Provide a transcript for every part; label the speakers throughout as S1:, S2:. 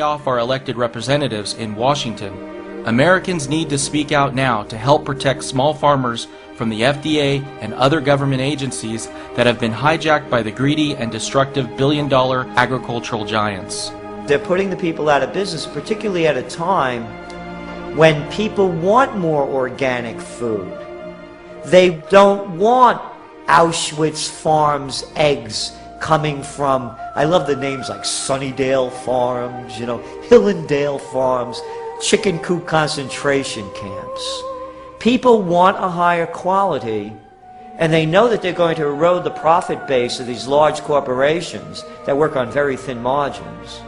S1: Off our elected representatives in Washington. Americans need to speak out now to help protect small farmers from the FDA and other government agencies that have been hijacked by the greedy and destructive billion-dollar agricultural giants.
S2: They're putting the people out of business, particularly at a time when people want more organic food. They don't want Auschwitz Farms eggs coming from, I love the names like Sunnydale Farms, Hillendale Farms, chicken coop concentration camps. People want a higher quality, and they know that they're going to erode the profit base of these large corporations that work on very thin margins.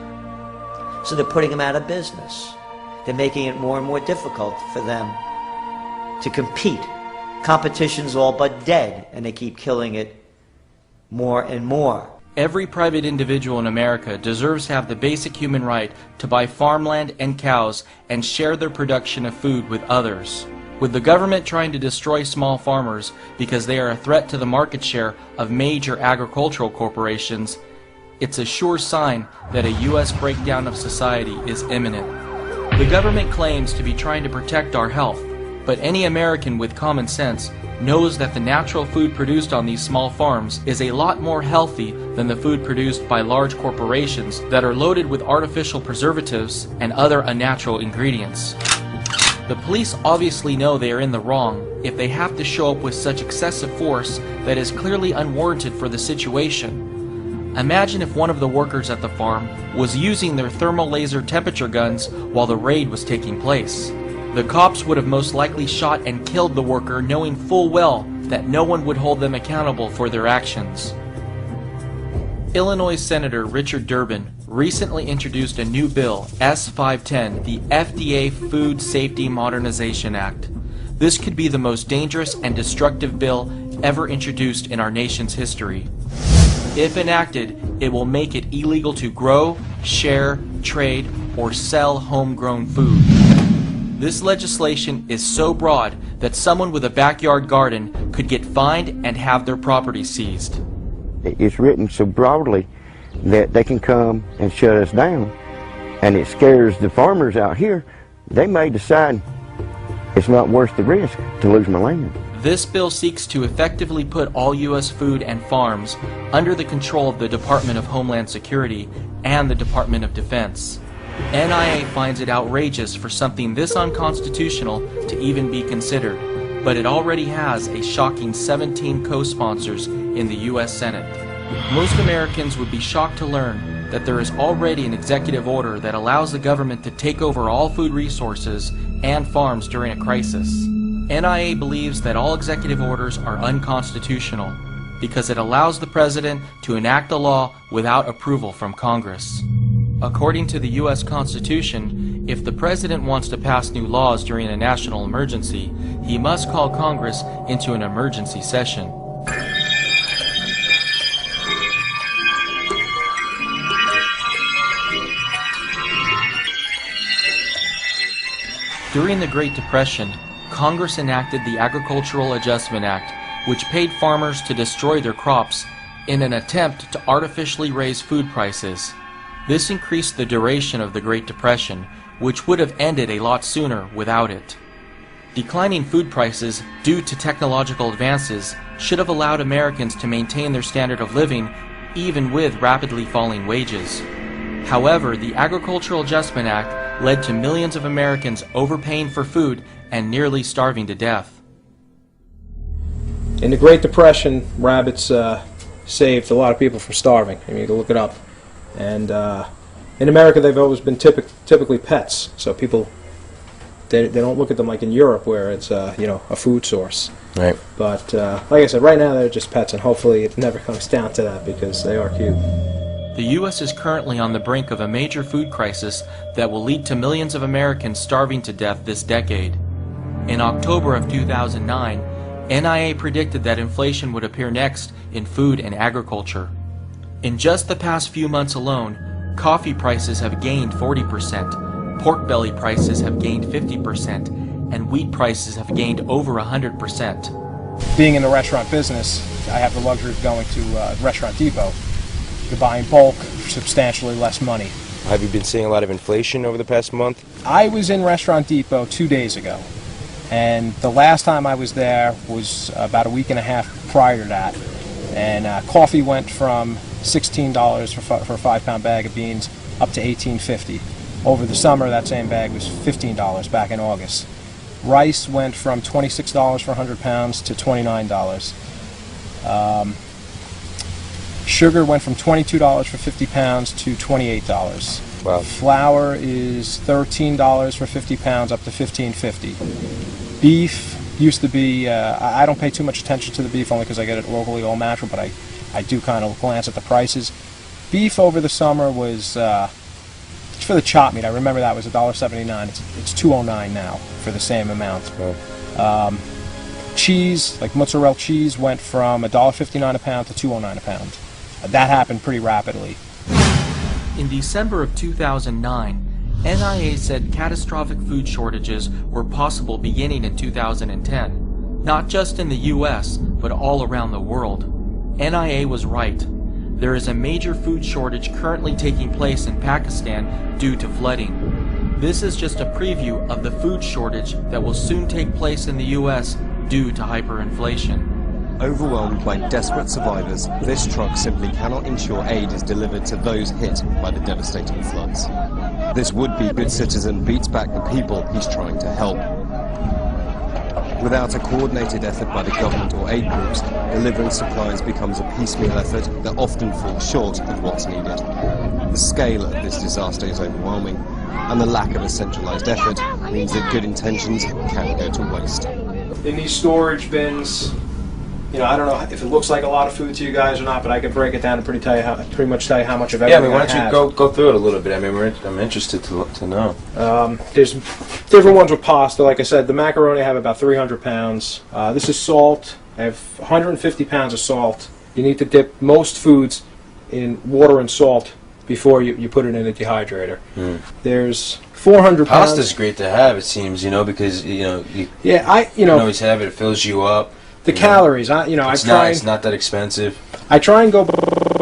S2: So they're putting them out of business. They're making it more and more difficult for them to compete. Competition's all but dead, and they keep killing it more and more.
S1: Every private individual in America deserves to have the basic human right to buy farmland and cows and share their production of food with others. With the government trying to destroy small farmers because they are a threat to the market share of major agricultural corporations, it's a sure sign that a U.S. breakdown of society is imminent. The government claims to be trying to protect our health, but any American with common sense knows that the natural food produced on these small farms is a lot more healthy than the food produced by large corporations that are loaded with artificial preservatives and other unnatural ingredients. The police obviously know they are in the wrong if they have to show up with such excessive force that is clearly unwarranted for the situation. Imagine if one of the workers at the farm was using their thermal laser temperature guns while the raid was taking place. The cops would have most likely shot and killed the worker, knowing full well that no one would hold them accountable for their actions. Illinois Senator Richard Durbin recently introduced a new bill, S-510, the FDA Food Safety Modernization Act. This could be the most dangerous and destructive bill ever introduced in our nation's history. If enacted, it will make it illegal to grow, share, trade, or sell homegrown food. This legislation is so broad that someone with a backyard garden could get fined and have their property seized.
S3: It's written so broadly that they can come and shut us down, and it scares the farmers out here. They may decide it's not worth the risk to lose my land.
S1: This bill seeks to effectively put all U.S. food and farms under the control of the Department of Homeland Security and the Department of Defense. NIA finds it outrageous for something this unconstitutional to even be considered, but it already has a shocking 17 co-sponsors in the U.S. Senate. Most Americans would be shocked to learn that there is already an executive order that allows the government to take over all food resources and farms during a crisis. NIA believes that all executive orders are unconstitutional because it allows the president to enact a law without approval from Congress. According to the U.S. Constitution, if the president wants to pass new laws during a national emergency, he must call Congress into an emergency session. During the Great Depression, Congress enacted the Agricultural Adjustment Act, which paid farmers to destroy their crops in an attempt to artificially raise food prices. This increased the duration of the Great Depression, which would have ended a lot sooner without it. Declining food prices due to technological advances should have allowed Americans to maintain their standard of living even with rapidly falling wages. However, the Agricultural Adjustment Act led to millions of Americans overpaying for food and nearly starving to death.
S4: In the Great Depression, rabbits saved a lot of people from starving. I mean, you can look it up. And in America, they've always been typically pets. So people, they don't look at them like in Europe, where it's a food source.
S5: Right.
S4: But like I said, right now they're just pets, and hopefully it never comes down to that because they are cute.
S1: The U.S. is currently on the brink of a major food crisis that will lead to millions of Americans starving to death this decade. In October of 2009, NIA predicted that inflation would appear next in food and agriculture. In just the past few months alone, coffee prices have gained 40%, pork belly prices have gained 50%, and wheat prices have gained over 100%.
S6: Being in the restaurant business, I have the luxury of going to Restaurant Depot to buy in bulk for substantially less money.
S5: Have you been seeing a lot of inflation over the past month?
S6: I was in Restaurant Depot 2 days ago, and the last time I was there was about a week and a half prior to that. And coffee went from $16 for a 5-pound bag of beans up to $18.50. Over the summer, that same bag was $15 back in August. Rice went from $26 for 100 pounds to $29. Sugar went from $22 for 50 pounds to $28.
S5: Wow.
S6: Flour is $13 for 50 pounds up to $15.50. Beef used to be, I don't pay too much attention to the beef only because I get it locally all natural, but I do kind of glance at the prices. Beef over the summer was, for the chop meat, I remember that was $1.79. It's $2.09 now for the same amount.
S5: Oh.
S6: Cheese, like mozzarella cheese, went from $1.59 a pound to $2.09 a pound. That happened pretty rapidly.
S1: In December of 2009, NIA said catastrophic food shortages were possible beginning in 2010, not just in the U.S., but all around the world. NIA was right. There is a major food shortage currently taking place in Pakistan due to flooding. This is just a preview of the food shortage that will soon take place in the U.S. due to hyperinflation.
S7: Overwhelmed by desperate survivors, this truck simply cannot ensure aid is delivered to those hit by the devastating floods. This would-be good citizen beats back the people he's trying to help. Without a coordinated effort by the government or aid groups, delivering supplies becomes a piecemeal effort that often falls short of what's needed. The scale of this disaster is overwhelming, and the lack of a centralized effort means that good intentions can go to waste.
S4: In these storage bins, you know, I don't know if it looks like a lot of food to you guys or not, but I could break it down and pretty much tell you how much of everything.
S5: Yeah, I mean, why don't
S4: have.
S5: you go through it a little bit? I mean, I'm interested to know.
S4: There's different ones with pasta. Like I said, the macaroni I have about 300 pounds. This is salt. I have 150 pounds of salt. You need to dip most foods in water and salt before you put it in a dehydrator. There's 400 pounds.
S5: Pasta's great to have, it seems, you know, because you
S4: can
S5: always have it. It fills you up.
S4: The calories, I try.
S5: It's not that expensive.
S4: I try and go